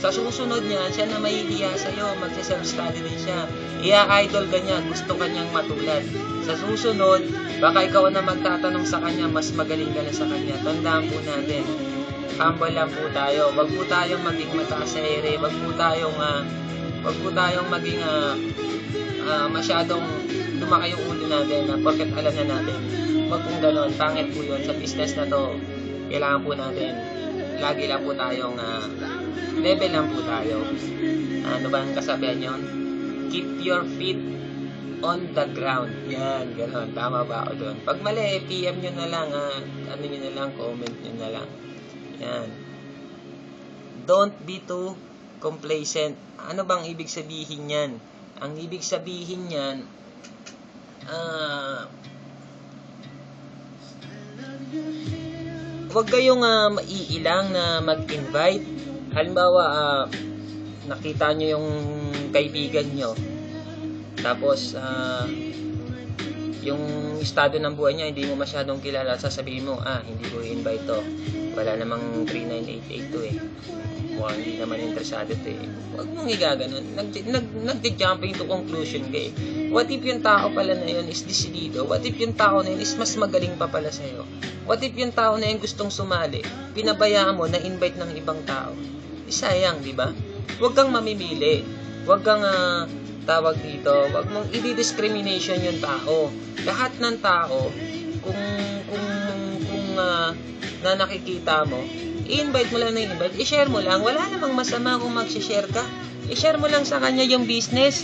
S1: Sa susunod niya, siya na mahihiya sa'yo, magsa-self-study din siya. Ia-idol ka niya, gusto ka niyang matulad. Sa susunod, baka ikaw na magtatanong sa kanya, mas magaling ka na sa kanya. Tandaan po natin, humble lang po tayo. Wag po tayong maging mataas sa ere. Wag po tayong maging masyadong lumaki yung ulo natin na porket alam na natin. Wag pong ganon. Pangit po yun. Sa business na to, kailangan po natin. Lagi lang po tayong level lang po tayo. Ano ba ang kasabihan yun? Keep your feet on the ground. Yan, ganon. Tama ba ako doon? Pag mali, PM nyo na lang. Ano nyo na lang, comment nyo na lang. Yan. Don't be too complacent. Ano bang ibig sabihin yan? Ang ibig sabihin yan, huwag kayong maiilang na mag-invite. Halimbawa, nakita nyo yung kaibigan nyo. Tapos, yung estado ng buhay niya, hindi mo masyadong kilala, sasabihin mo, hindi ko i-invite to. Wala namang 39882 eh. Mukhang hindi naman interesado to eh. Huwag mong igaganon. Nag-jumping to conclusion ka eh. What if yung tao pala na yun is desidido? What if yung tao na yun is mas magaling pa pala sa'yo? What if yung tao na yun gustong sumali? Pinabayaan mo na invite ng ibang tao? Sayang, di ba? Huwag kang mamimili. Huwag kang tawag dito, wag mong i-discrimination yung tao. Lahat ng tao, kung na nakikita mo, i-invite mo lang na i-invite, i-share mo lang. Wala namang masama kung mag-share ka. I-share mo lang sa kanya yung business.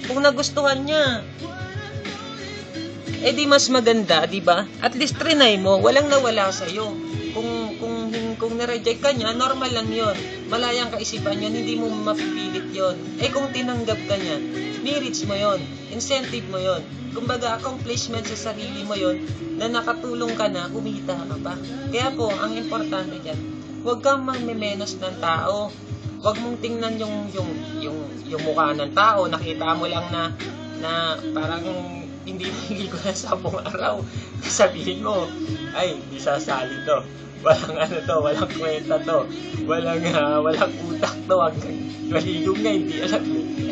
S1: Kung nagustuhan niya, di mas maganda, di ba? At least trinay mo, walang nawala sa iyo. Kung na-reject ka niya, normal lang 'yon. Malayang kaisipan 'yon, hindi mo mapipilit 'yon. Kung tinanggap ka niya, ni-reach mo 'yon. Incentive mo 'yon. Kumbaga, accomplishment sa sarili mo 'yon na nakatulong ka na, kumita ka pa. Kaya po, ang importante diyan, huwag kang mangmemenos ng tao. Huwag mong tingnan yung mukha ng tao, nakita mo lang na parang hindi ko na sa buong araw. Sabihin mo, di sasali to. Walang kwenta to. Walang utak to. Maligong nga, hindi alam.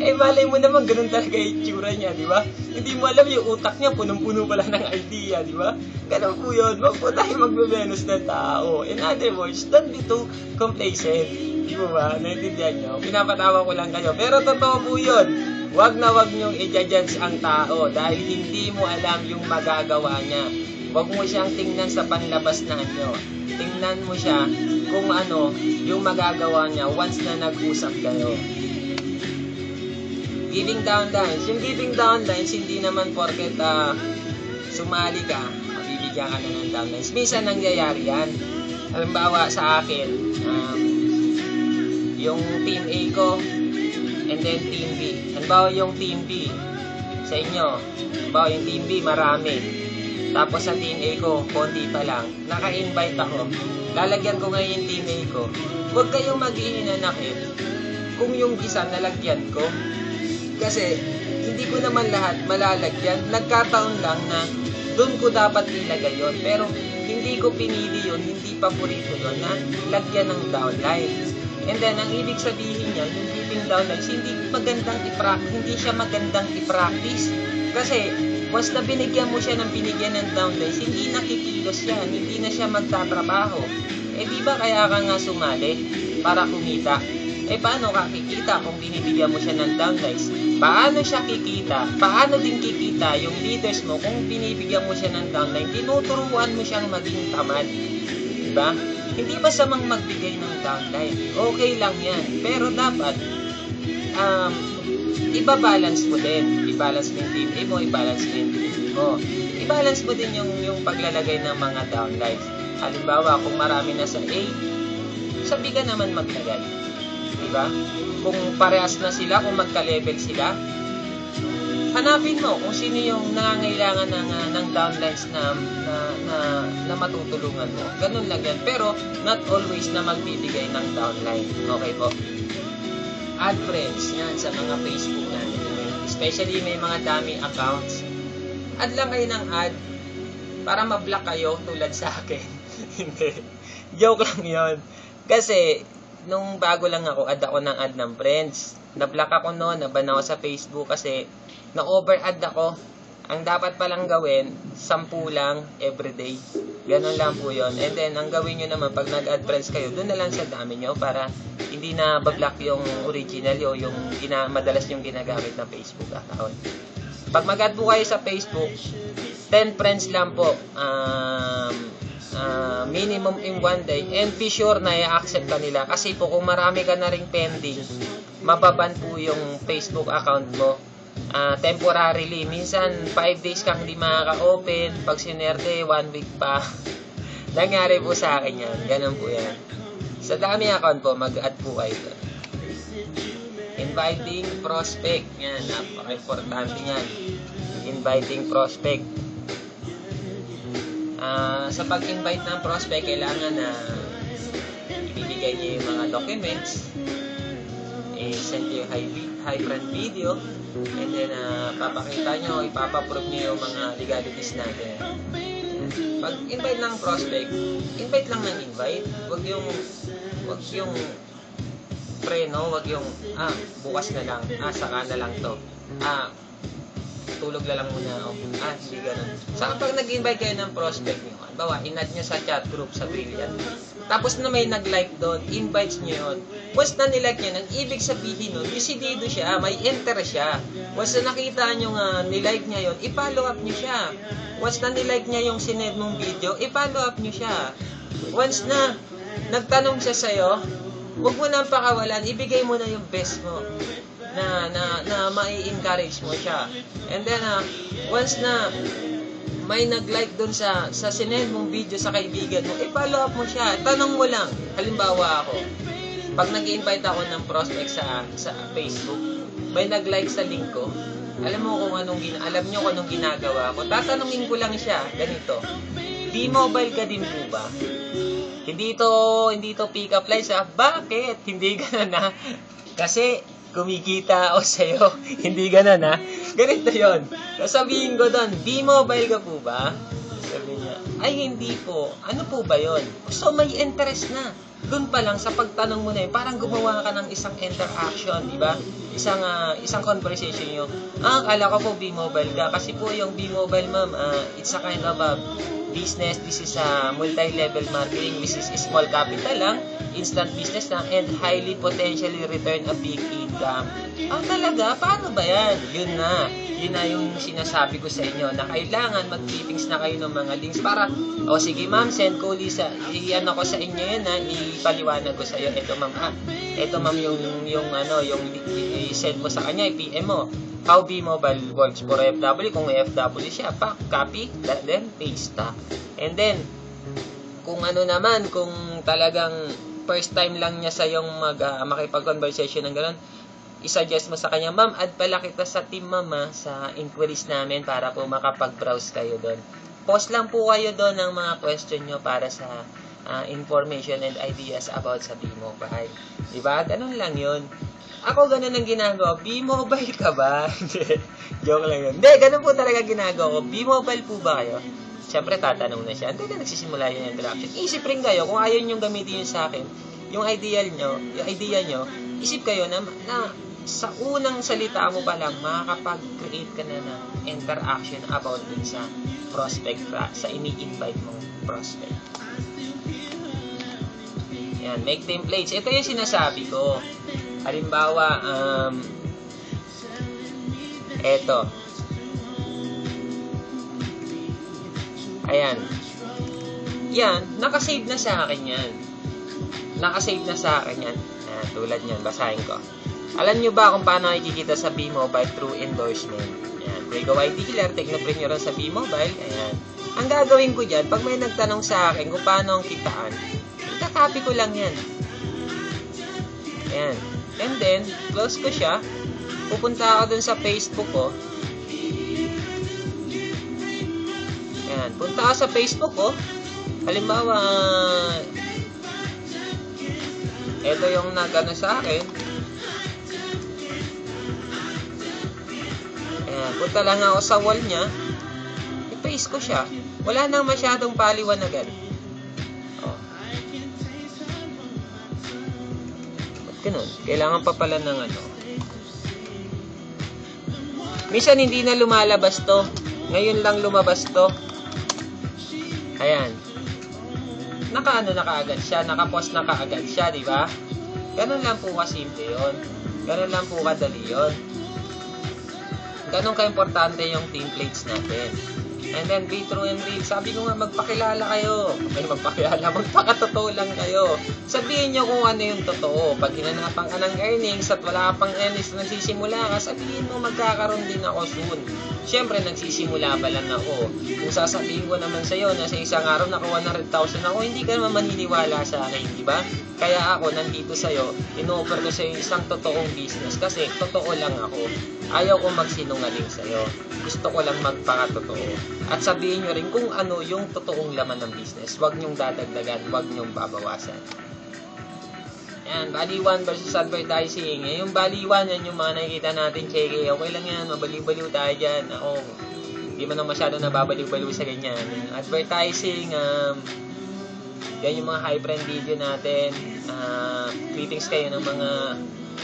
S1: Malay mo naman, ganun talaga yung itsura niya, di ba? Hindi mo alam yung utak niya, punong-puno pala ng idea, di ba? Ganun po yun. Huwag po tayo magbebenos ng tao. In other words, don't be too complacent. Di ba ba? Naintindihan nyo? Pinapatawa ko lang kayo. Pero totoo po yun. Wag na wag niyong i-judge ang tao dahil hindi mo alam yung magagawa niya. Wag mo siyang tingnan sa panlabas na anyo. Tingnan mo siya kung ano yung magagawa niya once na nag-usap kayo. Giving downlines. Yung giving downlines, hindi naman porket sumali ka, mabibigyan ka na ng downlines. Minsan nangyayari yan. Halimbawa sa akin, yung team A ko, and then Team B. Halimbawa yung Team B sa inyo, halimbawa yung Team B marami, tapos sa Team A ko konti pa lang, naka-invite ako, lalagyan ko ngayon yung Team A ko. Huwag kayong mag-iinanakit kung yung isa nalagyan ko, kasi hindi ko naman lahat malalagyan. Nagkataon lang na doon ko dapat ilagay yun, pero hindi ko pinili yun, hindi paborito yun na lagyan ng downline. And then, ang ibig sabihin niya, yung giving downlines, hindi siya magandang i-practice. Kasi, once na binigyan mo siya ng binigyan ng downlines, hindi nakikilos yan, hindi na siya magtatrabaho. Eh, di ba kaya ka nga sumali para kumita? Eh, paano ka kikita kung binibigyan mo siya ng downlines? Paano siya kikita? Paano din kikita yung leaders mo kung binibigyan mo siya ng downline? Tinuturuan mo siyang maging tamad. Diba? Hindi masamang magbigay ng downline. Okay lang yan. Pero dapat, ibabalance mo din. I-balance mo yung team A mo, i-balance mo yung team B mo. I-balance mo din yung paglalagay ng mga downlines. Halimbawa, kung marami na sa A, sa B ka naman maglagay. Diba? Kung parehas na sila, kung magka-level sila, hanapin mo kung sino yung nangangailangan ng downlines na matutulungan mo. Ganun lang yan. Pero, not always na magbibigay ng downline. Okay po? Add friends. Yan, sa mga Facebook natin. Especially may mga dami accounts. Add lang kayo ng add para ma-block kayo tulad sa akin. Hindi. Joke lang yon. Kasi, nung bago lang ako, add ako ng friends. Na-block ako noon, naban ako sa Facebook kasi na-over-add ako. Ang dapat palang gawin, 10 lang everyday. Ganon lang po yun. And then, ang gawin nyo naman, pag nag-add friends kayo, doon na lang sa dami nyo para hindi na bablock yung original o yung madalas yung ginagamit na Facebook account. Pag mag-add po kayo sa Facebook, 10 friends lang po. Minimum in 1 day, and be sure na i-accept ka nila kasi po kung marami ka na ring pending, mababan po yung Facebook account mo temporarily. Minsan 5 days kang di makaka-open, pag sinerte 1 week pa. Nangyari po sa akin yan, ganun po yan. Sa dami account po, mag-add po kayo. Inviting prospect, yan, napaka-importante yan. Inviting prospect. Sa pag-invite ng prospect, kailangan na ibibigay niyo yung mga documents, send niyo yung high friend video, and then papakita niyo, ipapaprove niyo yung mga legalities natin. Pag-invite ng prospect, invite lang ng invite. Wag yung preno, wag yung bukas na lang, saka na lang to. Tulog na lang muna. Hindi ganun. Saka pag nag-invite kayo ng prospect nyo, bawa, in-add nyo sa chat group sa Brilliant. Tapos na may nag-like doon, invites nyo yun. Once na nilike nyo, ang ibig sabihin nun, desidido siya, may interest siya. Once na nakita nyo nga, nilike niya yun, i-follow up nyo siya. Once na nilike niya yung sinend mong video, i-follow up nyo siya. Once na nagtanong siya sa'yo, huwag mo nang pakawalan, ibigay mo na yung best mo. Na mai-encourage mo siya. And then, once na may nag-like doon sa sinend mong video sa kaibigan mo, follow up mo siya. Tanong mo lang. Halimbawa ako, pag nag-invite ako ng prospect sa Facebook, may nag-like sa link ko, alam nyo kung anong ginagawa ko. Tatanungin ko lang siya, ganito. B-mobile ka din po ba? Hindi to pick-up lines ha. Bakit? Hindi ganun ha. Kasi, kumikita ako sa'yo. Hindi ganun ha. Ganito yun. Sasabihin ko doon, B-mobile ka po ba? Sabi niya, ay hindi po. Ano po ba yun? So may interest na. Doon pa lang sa pagtanong mo na yun, parang gumawa ka ng isang interaction, di ba? Isang conversation yun. Akala ko po B-mobile ka. Kasi po yung B-mobile ma'am, it's a kind of a business. This is a multi-level marketing. This is small capital lang, instant business lang, and highly potentially return a big income. Talaga? Paano ba yan? Yun na yung sinasabi ko sa inyo na kailangan mag-clippings na kayo ng mga links para, sige ma'am, send ko Lisa, i-ano ko sa inyo yun ipaliwanag ko sa iyo. Ito ma'am yung i-send mo sa kanya, i-PM mo. How B-mobile works for FW. Kung FW siya, copy, then paste. And then, kung talagang first time lang niya sa yung makipag-conversation ng gano'n, i-suggest mo sa kanya, ma'am, add pala kita sa team, ma'am, sa inquiries namin para po makapag-browse kayo doon. Post lang po kayo doon ng mga question nyo para sa information and ideas about sa B-Mobile. Diba? Ganun lang yun. Ako ganun ang ginagawa. B-Mobile ka ba? Joke lang yun. Hindi, ganun po talaga ginagawa ko. B-Mobile po ba kayo? Siyempre, tatanong na siya. Hindi na nagsisimula yung interaction. Isip rin kayo, kung ayaw nyo gamitin yun sa akin, yung idea nyo, isip kayo na sa unang salita mo pa lang, makakapag-create ka na ng interaction about dun sa prospect, sa ini-invite mong prospect. Yan, make templates. Ito yung sinasabi ko. Halimbawa, eto. Ayan. Yan, nakasave na sa akin yan. Nakasave na sa akin yan. Ayan, tulad yan, basahin ko. Alam nyo ba kung paano nakikita sa B-Mobile through endorsement? Ayan, Prego ID dealer, technopreneur sa B-Mobile. Ayan. Ang gagawin ko dyan, pag may nagtanong sa akin kung paano ang kitaan, itatapy ko lang yan. Ayan. And then, close ko siya. Pupunta ako dun sa Facebook ko. Ayan. Punta ako sa Facebook ko. Halimbawa, ito yung nagano sa akin. Ayan. Punta lang ako sa wall niya. I-paste ko siya. Wala nang masyadong paliwanagan. Ganun. Kailangan pa pala ng ano. Minsan hindi na lumalabas to. Ngayon lang lumabas to. Ayan. Nakaano na kaagad siya. Nakapost na kaagad siya, di ba? Ganun lang po kasimple yun. Ganun lang po kadali yun. Ganun ka-importante yung templates natin. And then, be true and real. Sabi ko nga, magpakilala kayo. Magpakilala, magpakatotoo lang kayo. Sabihin nyo kung ano yung totoo. Pag hinanapan ka ng earnings at wala pang earnings na nagsisimula ka, sabihin mo, magkakaroon din ako soon. Siyempre, nagsisimula pa lang ako. Kung sasabihin ko naman sa'yo na sa isang araw nakuha 100,000 ako, hindi ka naman maniniwala sa akin, di ba? Kaya ako, nandito sa'yo, in-offer ko sa'yo isang totoong business kasi totoo lang ako. Ayaw ko magsinungaling sa'yo. Gusto ko lang magpakatotoo. At sabihin nyo rin kung ano yung totoong laman ng business. Huwag nyong dadagdagan, huwag nyong babawasan. Yan, Bali 1 versus advertising. Yung Bali 1, yan yung mga nakikita natin, cheque. Okay lang yan, mabaliw-baliw tayo dyan. Ako, hindi man masyado nababaliw-baliw sa ganyan. Advertising, yan yung mga high-brand video natin. Clippings kayo ng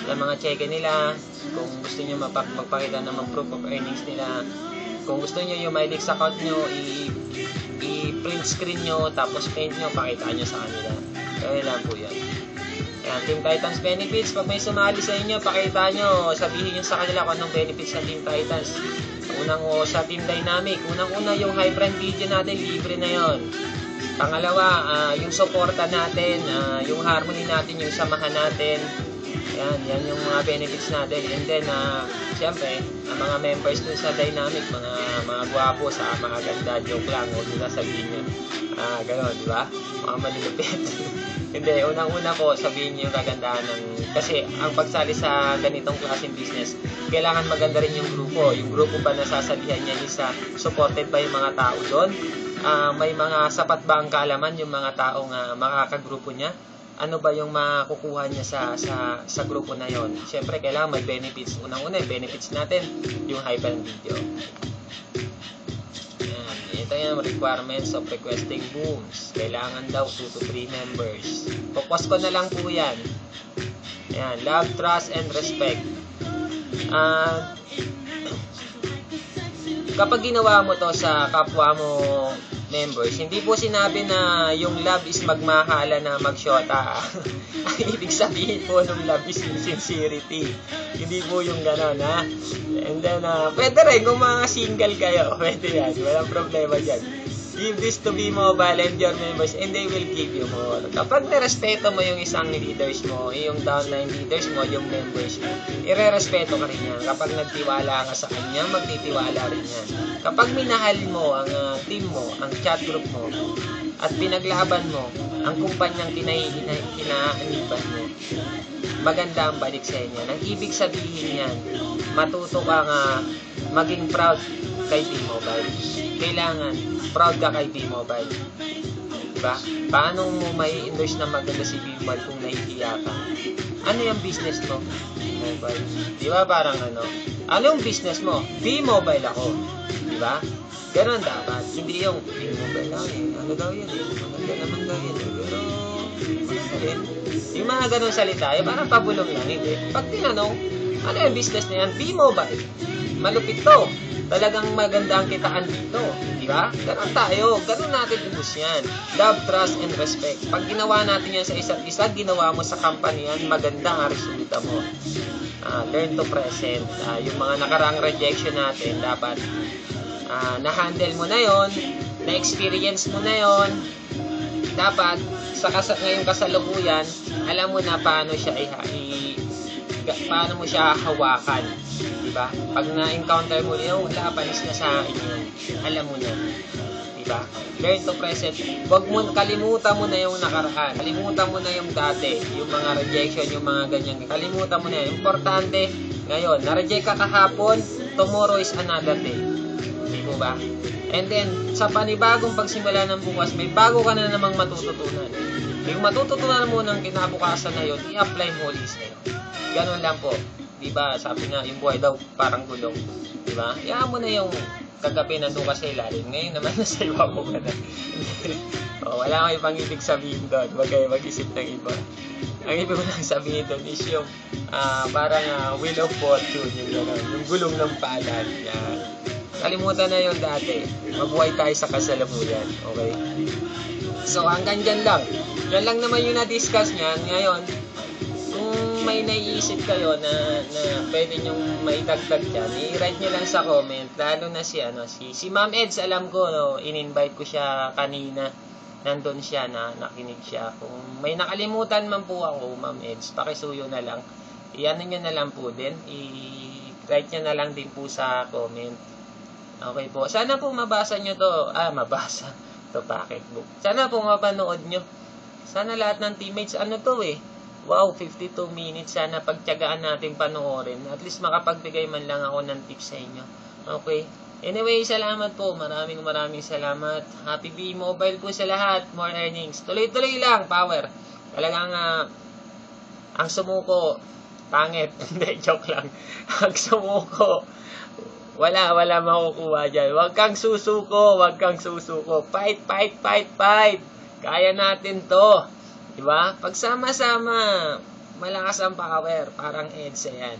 S1: mga cheque nila. Kung gusto nyo magpakita ng mga proof of earnings nila. Kung gusto nyo yung MyLeaks account nyo, i-print screen nyo, tapos paint nyo, pakita nyo sa kanila. Kaya lang po yan. Ayan, Team Titans benefits. Pag may sumali sa inyo, pakita nyo, sabihin nyo sa kanila kung anong benefits sa Team Titans. Unang sa Team Dynamic, unang-una yung high-brand video natin, libre na yon. Pangalawa, yung supporta natin, yung harmony natin, yung samahan natin. Yan yung mga benefits natin. And then, siyempre, ang mga members dun sa Dynamic, mga gwapo sa mga ganda, joke lang, huwag nila sabihin nyo. Gano'n, di ba? Mga malulupit. Hindi, unang-una po, sabihin nyo yung kagandahan kasi ang pagsali sa ganitong klaseng business, kailangan maganda rin yung grupo. Yung grupo ba nasasalihan niya is supported ba yung mga tao doon? May mga sapat ba ang kaalaman yung mga taong makakagrupo niya? Ano ba yung makukuha niya sa grupo na yon? Siyempre, kailangan may benefits. Unang-una, yung benefits natin, yung high-brand video. Yan. Ito yung requirements of requesting booms. Kailangan daw 2 to 3 members. Focus ko na lang po yan. Yan. Love, trust, and respect. Kapag ginawa mo to sa kapwa mo members, hindi po sinabi na yung love is magmahala na magsyota. Ibig sabihin po ng love is sincerity. Hindi po yung gano'n, ha? And then, pwede rin kung mga single kayo, pwede yan. Walang problema dyan. Give this to B-Mobile and your members and they will give you more. Kapag nirespeto mo yung isang leaders mo, yung downline leaders mo, yung members mo, irerespeto ka rin yan. Kapag nagtiwala ka sa kanya, magtitiwala rin yan. Kapag minahal mo ang team mo, ang chat group mo, at pinaglaban mo ang kumpanyang kinaaniban mo, maganda ang balik sa inyo. Ang ibig sabihin yan, matuto ka nga maging proud kay B-Mobile. Kailangan proud ka kay B-Mobile. Diba? Paano mo may endorse na maganda si B-Mobile kung nahihiya ka? Ano yung business mo? B-Mobile. Diba parang ano yung business mo? B-Mobile ako. Diba? Ganon dapat. Hindi yung B-Mobile lang eh. Ano daw yun eh? Maganda naman daw yun eh. Pero, rin. Yung mga ganong salita, eh, parang pabulong lang eh. Pag tinanong, ano yung business na yan? B-Mobile. Malupit to. Talagang maganda ang kitaan dito. Di ba? Ganon tayo. Ganon natin ubus yan. Love, trust, and respect. Pag ginawa natin yan sa isa't isa, ginawa mo sa company yan, maganda ang resulta mo. Learn to present. Yung mga nakaraang rejection natin, dapat na-handle mo na yon, na-experience mo na yon, dapat ngayong kasalukuyan, alam mo na paano mo siya hawakan, di ba? Pag na-encounter mo yun, wala, panis na sa akin yun. Alam mo na, di ba? Learn to present. Kalimutan mo na yung nakaraan. Kalimutan mo na yung dati, yung mga rejection, yung mga ganyan. Kalimutan mo na yun. Importante, ngayon, na-reject ka kahapon, tomorrow is another day. Di mo ba? And then, sa panibagong pagsimula ng bukas, may bago ka na namang matututunan. Yung matututunan mo ng kinabukasan na yun, i-apply mo ulit na yun. Ganun lang po. Diba? Sabi nga, yung buhay daw parang gulong. Diba? Iyan mo na yung kagabi nandun ka sa ilalim. Ngayon naman nasa iba mo ka na. Wala kang ibang ibig sabihin doon. Huwag kayo mag-isip ng iba. Ang ibig mo lang sabihin doon is yung parang wheel of fortune. Yung gulong ng palad. Yan. Kalimutan na yung dati. Mabuhay tayo sa kasalukuyan. Okay? So, hanggang dyan lang. Yan lang naman yung na-discuss niyan. Ngayon, kung may naiisip kayo na pwede nyong maitagtag dyan, i-write nyo lang sa comment. Lalo na si Ma'am Eds, alam ko, in-invite ko siya kanina. Nandun siya, nakinig siya. Kung may nakalimutan man po ako, Ma'am Eds, pakisuyo na lang. I-ano nyo na lang po din. I-write nyo na lang din po sa comment. Okay po. Sana po mabasa nyo to. Mabasa. To pocketbook. Sana po mapanood nyo. Sana lahat ng teammates, to eh. Wow, 52 minutes. Sana pagtiyagaan natin panoorin. At least makapagbigay man lang ako ng tips sa inyo. Okay. Anyway, salamat po. Maraming salamat. Happy B-Mobile po sa lahat. More earnings. Tuloy-tuloy lang. Power. Talagang ang sumuko, pangit. Hindi, joke lang. Ang sumuko, wala makukuha dyan. Huwag kang susuko. Fight. Kaya natin to. Diba? Pagsama-sama, malakas ang power. Parang EDSA yan.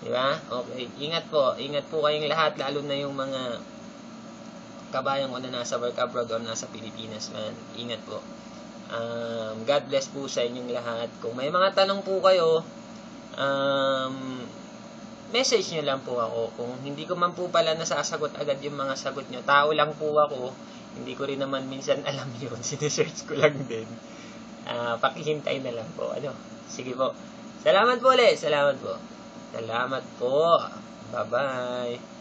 S1: Diba? Okay. Ingat po kayong lahat. Lalo na yung mga kabayan ko na nasa work abroad o nasa Pilipinas man. Ingat po. God bless po sa inyong lahat. Kung may mga tanong po kayo, message nyo lang po ako. Kung hindi ko man po pala nasasagot agad yung mga sagot nyo, tao lang po ako, hindi ko rin naman minsan alam yun, sinesearch ko lang din. Pakihintay na lang po. Sige po. Salamat po ulit. Salamat po. Bye bye.